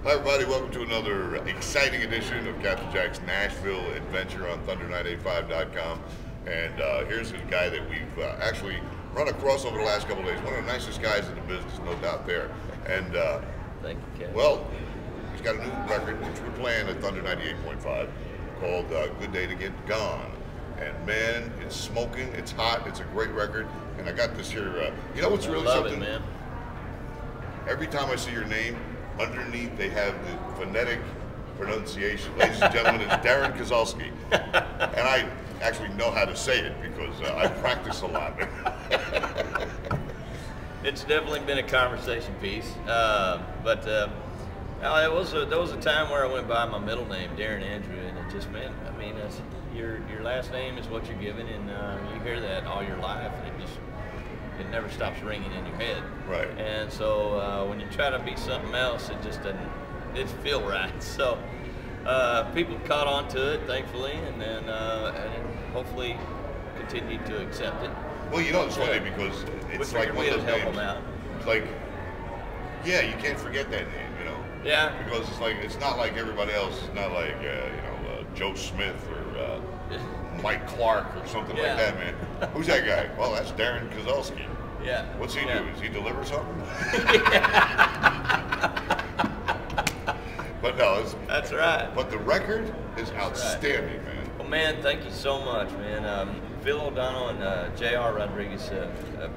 Hi everybody, welcome to another exciting edition of Captain Jack's Nashville Adventure on Thunder985.com. And here's a guy that we've actually run across over the last couple of days. One of the nicest guys in the business, no doubt there. And thank you, Kevin. Well, he's got a new record which we're playing at Thunder 98.5 called Good Day to Get Gone. And man, it's smoking, it's hot, it's a great record. And I got this here, you know what's really something? It, man. Every time I see your name, underneath they have the phonetic pronunciation. Ladies and gentlemen, it's Darren Kozelsky. And I actually know how to say it because I practice a lot. It's definitely been a conversation piece. But there was a time where I went by my middle name, Darren Andrew, and it just meant, I mean, your last name is what you're given, and you hear that all your life, and it never stops ringing in your head. Right. And so when you try to be something else, it just didn't feel right. So people caught on to it, thankfully, and then hopefully continue to accept it. Well, you know, it's funny because it's like one of those names. It's like, yeah, you can't forget that name, you know. Yeah. Because it's like, it's not like everybody else. It's not like Joe Smith or Mike Clark or something like that, man. Who's that guy? Well, that's Darren Kozelsky. Yeah. What's he do? Does he deliver something? But no, that's right. But the record is outstanding, man. Well, man, thank you so much, man. Phil O'Donnell and J.R. Rodriguez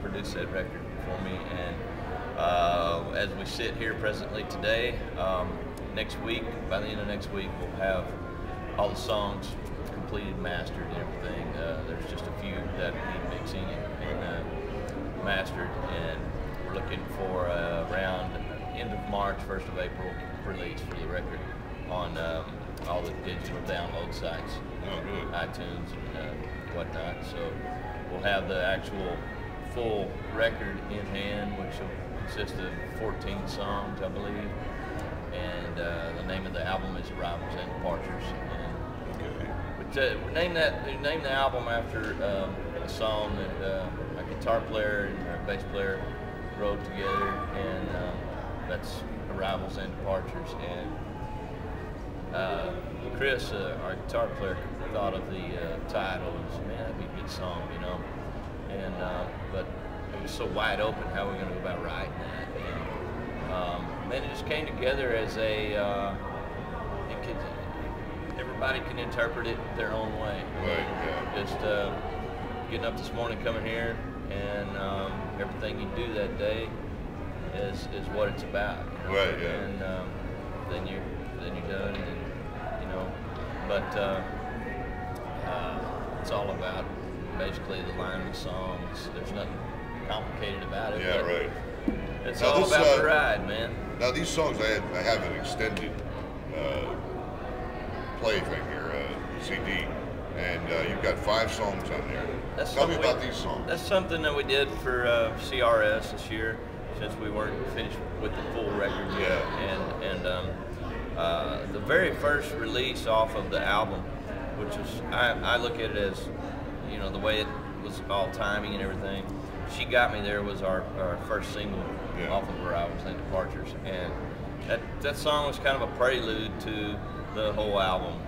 produced that record for me, and as we sit here presently today, next week, by the end of next week, we'll have all the songs completed, mastered, and everything. There's just a few that need mixing and mastered, and we're looking for around end of March, 1st of April release for the record on all the digital download sites, iTunes and whatnot. So we'll have the actual full record in hand, which will consist of 14 songs, I believe. And the name of the album is Arrivals and Departures. And we named the album after a song that a guitar player and a bass player wrote together, and that's Arrivals and Departures. And Chris, our guitar player, thought of the title and said, man, that'd be a good song, you know. And but it was so wide open how we're going to go about writing that. And then it just came together as everybody can interpret it their own way. Right, yeah. Just getting up this morning, coming here, and everything you do that day is what it's about. You know? Right, yeah. And then you're done, and you know. But it's all about basically the line of the songs. There's nothing complicated about it. Yeah, right. It's all about the ride, man. Now these songs, I have an extended play thing here, CD, and you've got 5 songs on there. Tell me about these songs. That's something that we did for CRS this year, since we weren't finished with the full record yet. Yeah. And the very first release off of the album, which was, I look at it as, you know, the way it was all timing and everything. She Got Me There was our first single off of Arrivals and Departures, and that song was kind of a prelude to the whole album,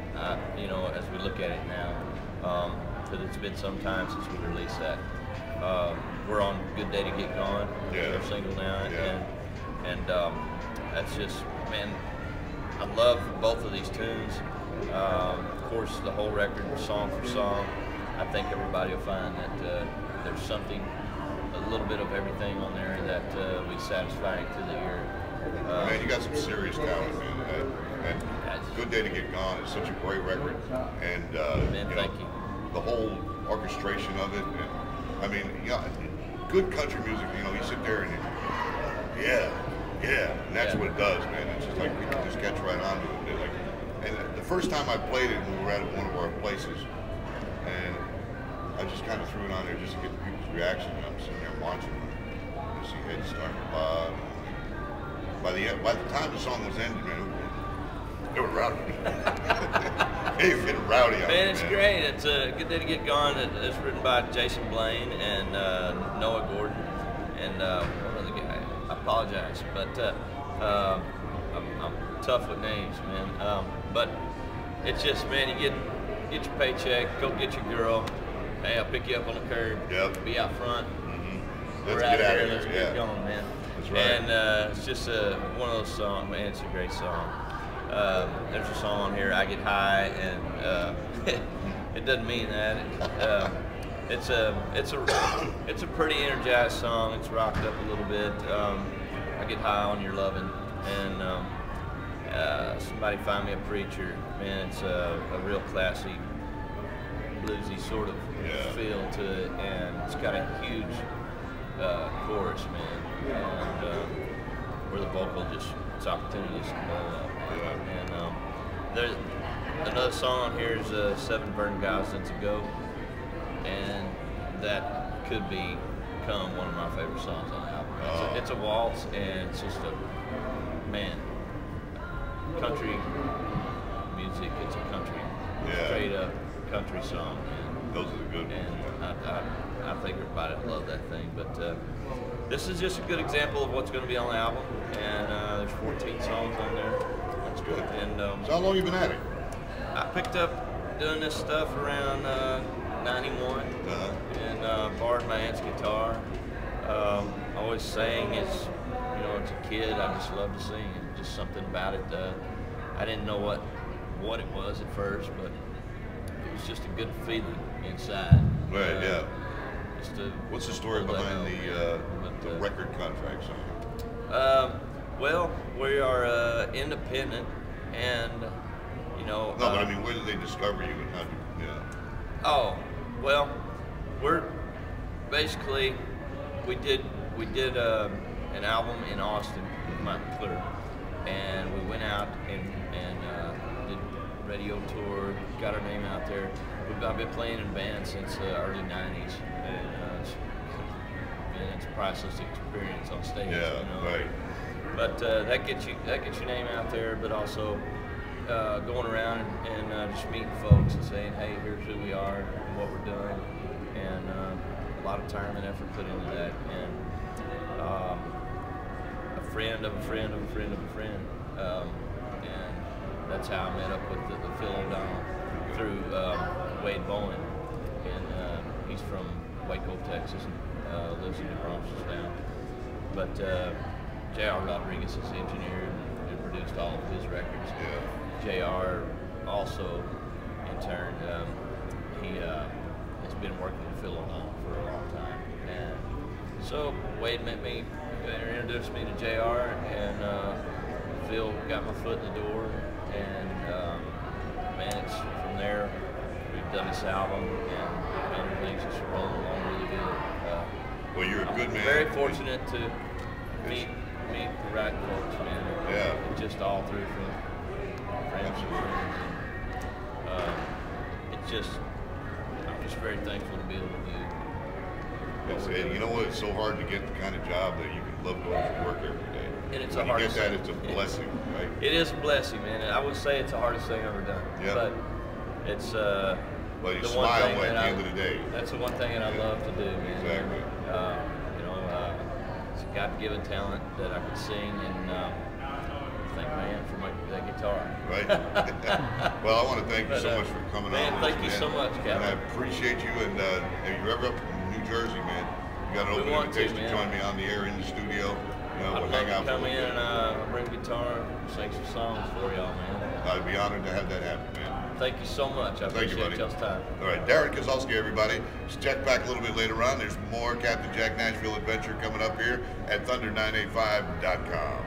you know, as we look at it now, because it's been some time since we released that. We're on Good Day to Get Gone, our single now, and that's just, man, I love both of these tunes. Of course, the whole record, song for song, I think everybody will find that there's something, a little bit of everything on there that will be satisfying to the ear. Man, you got some serious talent, man. And Good Day to Get Gone is such a great record, and thank you. The whole orchestration of it, and I mean, good country music. You know, you sit there and and that's what it does, man. It's just like we can just catch right onto it. And the first time I played it, we were at one of our places, and I just kind of threw it on there just to get the people's reaction. And I'm sitting there watching, and see heads starting to bob. By the time the song was ended, man, they were rowdy. They were getting rowdy on it. Man, it's great. It's a Good Day to Get Gone. It's written by Jason Blaine and Noah Gordon and one other guy. I apologize, but I'm tough with names, man. But it's just, man, you get your paycheck, go get your girl. Hey, I'll pick you up on the curb. Yep. Be out front. Let's We're out get out of here. here. Let's get going, man. That's right. And it's just one of those songs, man. It's a great song. There's a song on here, I Get High, and it doesn't mean that. It's a pretty energized song. It's rocked up a little bit. I get high on your loving, and somebody find me a preacher. Man, it's a real classy, bluesy sort of feel to it, and it's got a huge chorus, man, and where the vocal it's opportunities to blow up. And there's another song on here is 7 Burning Gosling to Go, and that could become one of my favorite songs on the album. It's a waltz, and it's just country music. It's a country, straight up country song. Man. Those are the good ones. And I think everybody will love that thing. But this is just a good example of what's going to be on the album, and there's 14 songs on there. That's good. And so how long you been at it? I picked up doing this stuff around 91, and borrowed my aunt's guitar. I always sang as a kid. I just loved to sing, and just something about it. I didn't know what it was at first, but it was just a good feeling inside. Right. What's the story behind the record contract song? Well, we are independent, and No, but I mean, where did they discover you, and how did you? Oh, well, we're basically we did an album in Austin with Mike McClure, and we went out and did radio tour, got our name out there. I've been playing in bands since the early '90s, and it's a priceless experience on stage. Right. But that gets your name out there, but also going around and just meeting folks and saying, hey, here's who we are and what we're doing, and a lot of time and effort put into that, and a friend of a friend of a friend of a friend, and that's how I met up with the Phil O'Donnell through Wade Bowen, and he's from Waco, Texas, and lives in New Braunfels now. But J.R. Rodriguez is the engineer and produced all of his records. J.R. also, in turn, he has been working with Phil O'Donnell for a long time. And so Wade met me, introduced me to J.R., and Phil got my foot in the door, and man, it's from there we've done this album, and everything's just rolling along really good. Well, you're a good man. Very fortunate to meet the right folks, man. Just all through from friends and friends. And, I'm just very thankful to be able to do. You know what? It's so hard to get the kind of job that you can love going to work every day. And it's when the hardest you get that, thing. it's a blessing, right? It is a blessing, man. And I would say it's the hardest thing I've ever done. But it's well, you the smile one thing at the end of the day. That's the one thing that I love to do, man. Exactly. It's a God-given talent that I could sing, and thank my aunt for that guitar. Right. Well, I want to thank you so much for coming on. Thank you so much, Captain. And I appreciate you. And if you're ever up in New Jersey, man, you got an open invitation to join me on the air in the studio. I'd we'll hang out come in and bring guitar, sing some songs for y'all, man. I'd be honored to have that happen, man. Thank you so much. I appreciate y'all's time. All right, Darren Kozelsky, everybody. Just check back a little bit later on. There's more Captain Jack Nashville adventure coming up here at Thunder985.com.